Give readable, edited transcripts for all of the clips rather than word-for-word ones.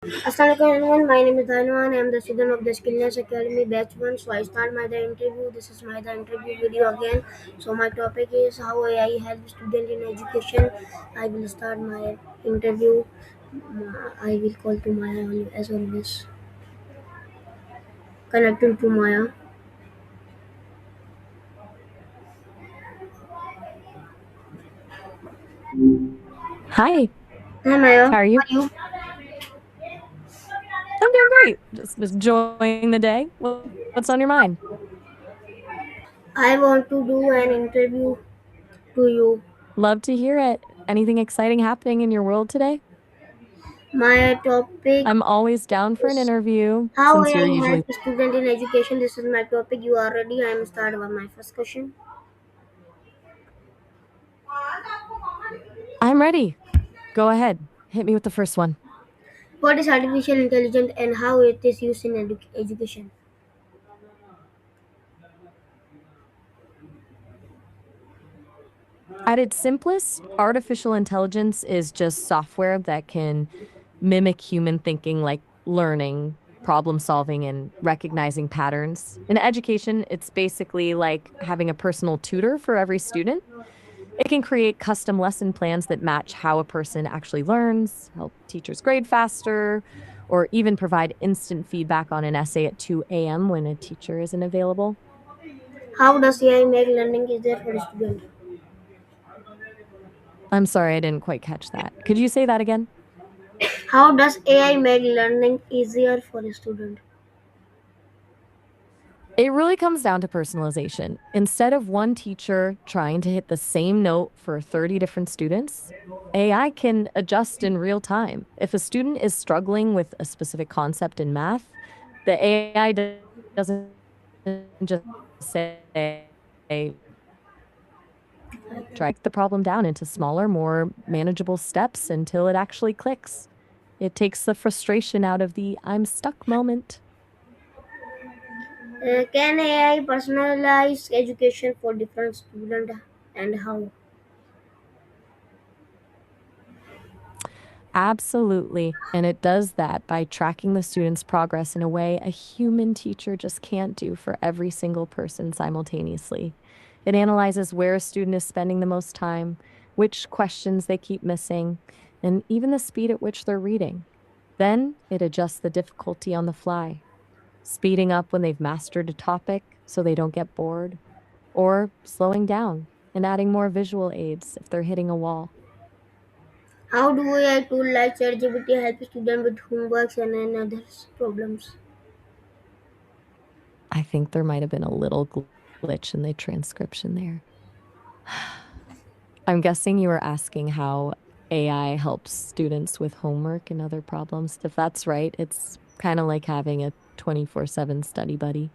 Assalamualaikum everyone, my name is Dhanwan. I am the student of the Skillness Academy Batch 1. So I start my the interview. This is my the interview video again. So my topic is how AI helps student in education. I will start my interview. I will call to Maya as always. Connecting to Maya. Hi, Hi Maya, how are how you? are you? I'm doing great. Just enjoying the day. What's on your mind? I want to do an interview to you. Love to hear it. Anything exciting happening in your world today? My topic I'm always down for an is interview how since you're AI usually. helps student in education. This is my topic. You are ready. I am start with my first question. I'm ready. Go ahead. Hit me with the first one. What is artificial intelligence and how it is used in education? At its simplest, artificial intelligence is just software that can mimic human thinking, like learning, problem solving, and recognizing patterns. In education, it's basically like having a personal tutor for every student. It can create custom lesson plans that match how a person actually learns, help teachers grade faster, or even provide instant feedback on an essay at 2 a.m. when a teacher isn't available. How does AI make learning easier for students? I'm sorry, I didn't quite catch that. Could you say that again? How does AI make learning easier for a student? It really comes down to personalization. Instead of one teacher trying to hit the same note for 30 different students, AI can adjust in real time. If a student is struggling with a specific concept in math, the AI doesn't just say, break the problem down into smaller, more manageable steps until it actually clicks. It takes the frustration out of the I'm stuck moment. Can AI personalize education for different students and how? Absolutely. And it does that by tracking the student's progress in a way a human teacher just can't do for every single person simultaneously. It analyzes where a student is spending the most time, which questions they keep missing, and even the speed at which they're reading. Then it adjusts the difficulty on the fly, speeding up when they've mastered a topic so they don't get bored, or slowing down and adding more visual aids if they're hitting a wall. How do AI tools like ChatGPT help students with homeworks and other problems? I think there might have been a little glitch in the transcription there. I'm guessing you were asking how AI helps students with homework and other problems. If that's right, it's kind of like having a 24/7 study buddy.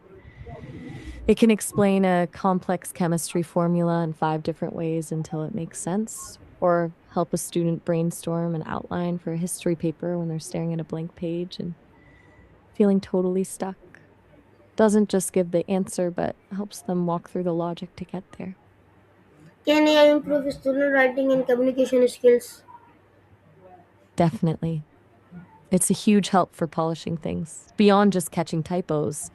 It can explain a complex chemistry formula in 5 different ways until it makes sense, or help a student brainstorm an outline for a history paper when they're staring at a blank page and feeling totally stuck. Doesn't just give the answer, but helps them walk through the logic to get there. Can AI improve student writing and communication skills? Definitely. It's a huge help for polishing things. Beyond just catching typos,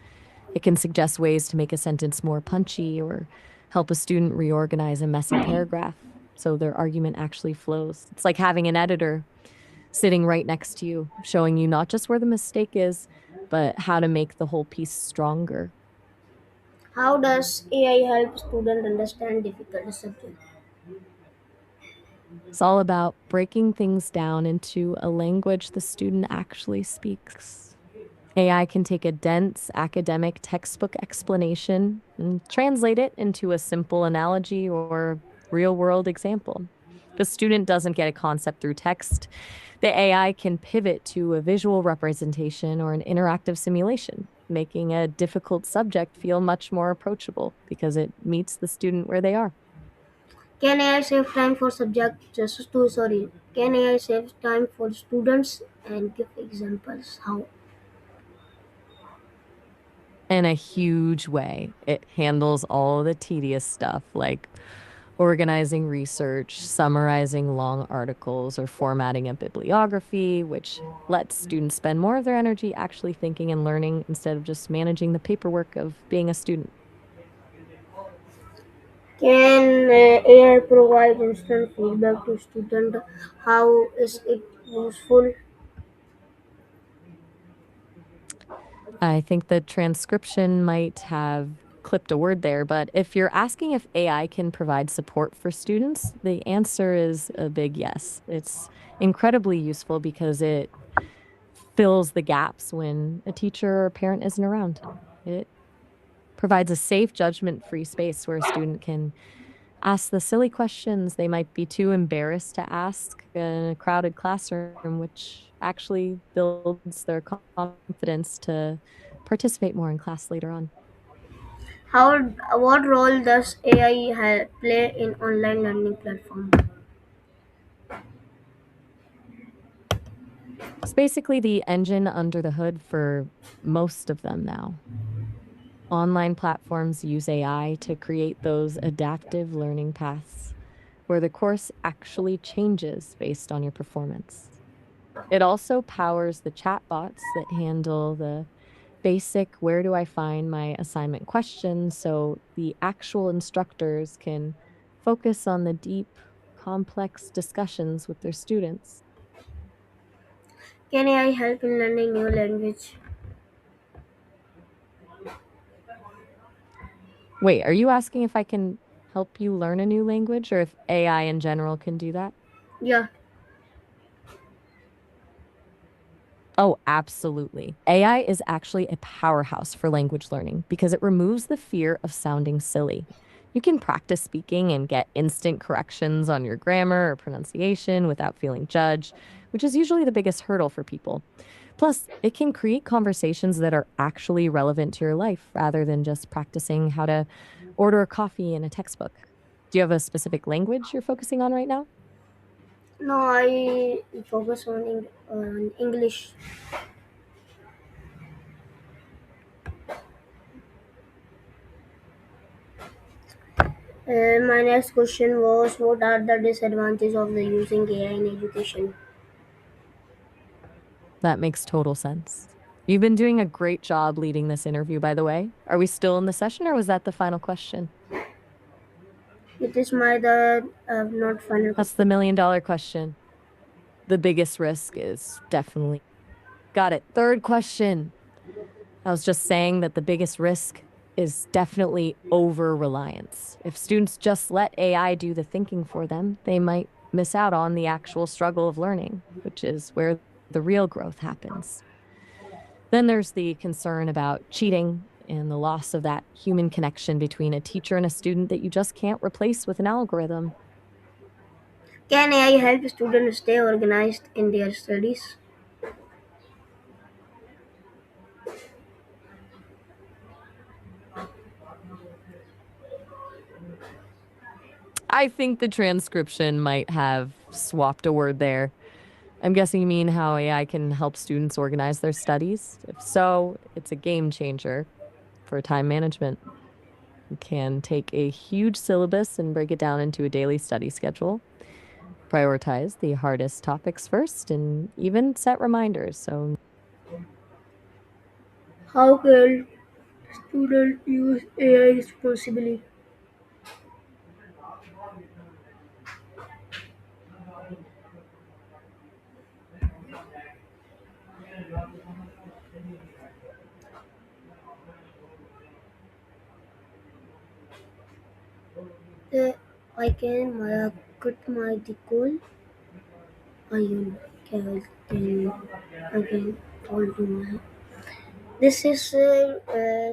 it can suggest ways to make a sentence more punchy or help a student reorganize a messy paragraph so their argument actually flows. It's like having an editor sitting right next to you, showing you not just where the mistake is, but how to make the whole piece stronger. How does AI help students understand difficult subjects? It's all about breaking things down into a language the student actually speaks. AI can take a dense academic textbook explanation and translate it into a simple analogy or real world example. The student doesn't get a concept through text. The AI can pivot to a visual representation or an interactive simulation, making a difficult subject feel much more approachable because it meets the student where they are. Can AI save time for subject just to sorry? Can AI save time for students and give examples how? In a huge way, it handles all the tedious stuff like organizing research, summarizing long articles, or formatting a bibliography, which lets students spend more of their energy actually thinking and learning instead of just managing the paperwork of being a student. Can AI provide instant feedback to students? How is it useful? I think the transcription might have clipped a word there, but if you're asking if AI can provide support for students, the answer is a big yes. It's incredibly useful because it fills the gaps when a teacher or parent isn't around. It provides a safe, judgment free space where a student can ask the silly questions they might be too embarrassed to ask in a crowded classroom, which actually builds their confidence to participate more in class later on. How what role does AI play in online learning platform? It's basically the engine under the hood for most of them now. Online platforms use AI to create those adaptive learning paths where the course actually changes based on your performance. It also powers the chatbots that handle the basic where do I find my assignment questions so the actual instructors can focus on the deep, complex discussions with their students. Can AI help in learning new language? Wait, are you asking if I can help you learn a new language or if AI in general can do that? Yeah. Oh, absolutely. AI is actually a powerhouse for language learning because it removes the fear of sounding silly. You can practice speaking and get instant corrections on your grammar or pronunciation without feeling judged, which is usually the biggest hurdle for people. Plus, it can create conversations that are actually relevant to your life rather than just practicing how to order a coffee in a textbook. Do you have a specific language you're focusing on right now? No, I focus on English. My next question was, what are the disadvantages of the using AI in education? That makes total sense. You've been doing a great job leading this interview, by the way. Are we still in the session or was that the final question? It is my the not final That's question. the $1 million question. The biggest risk is definitely. Got it. Third question. I was just saying that the biggest risk is definitely over reliance. If students just let AI do the thinking for them, they might miss out on the actual struggle of learning, which is where the real growth happens. Then there's the concern about cheating and the loss of that human connection between a teacher and a student that you just can't replace with an algorithm. Can AI help students stay organized in their studies? I think the transcription might have swapped a word there. I'm guessing you mean how AI can help students organize their studies. If so, it's a game changer for time management. It can take a huge syllabus and break it down into a daily study schedule, prioritize the hardest topics first, and even set reminders so How can students use AI responsibly? The I can cut my the call. Can again call to my. This is uh,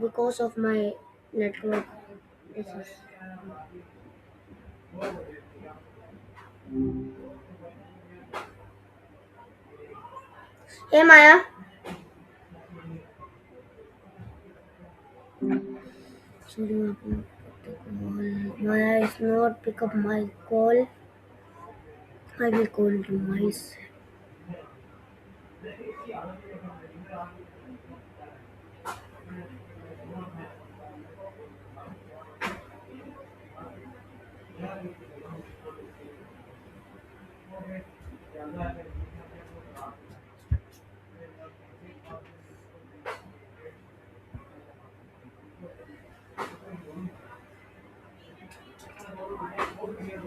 because of my network. This is. Hey Maya. Sorry, Maya is not pick up my call. I will call to myself.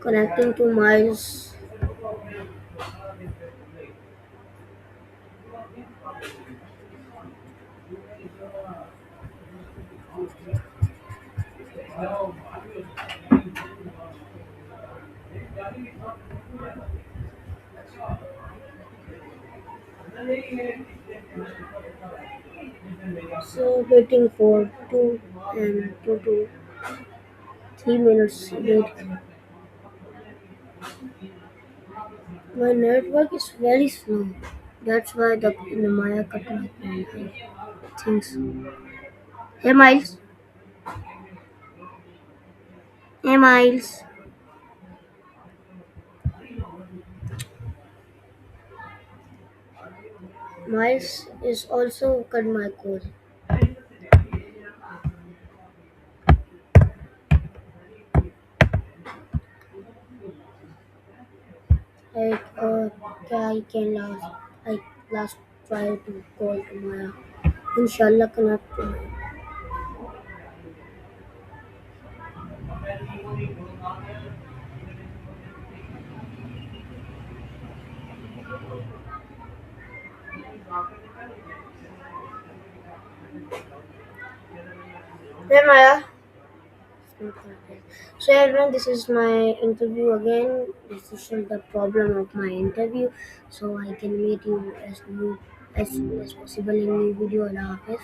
Connecting to Miles. So waiting for 2 and 2 to 3 minutes wait. My network is very slow. That's why the Maya cut my phone. Things. Hey Miles. Hey Miles. Miles is also cut my call. Like I can last try to call to Maya. Inshallah connect to Maya. Hey Maya. So everyone, this is my interview again. This is the problem of my interview, so I can meet you as soon as possible in new video. Allah Hafiz.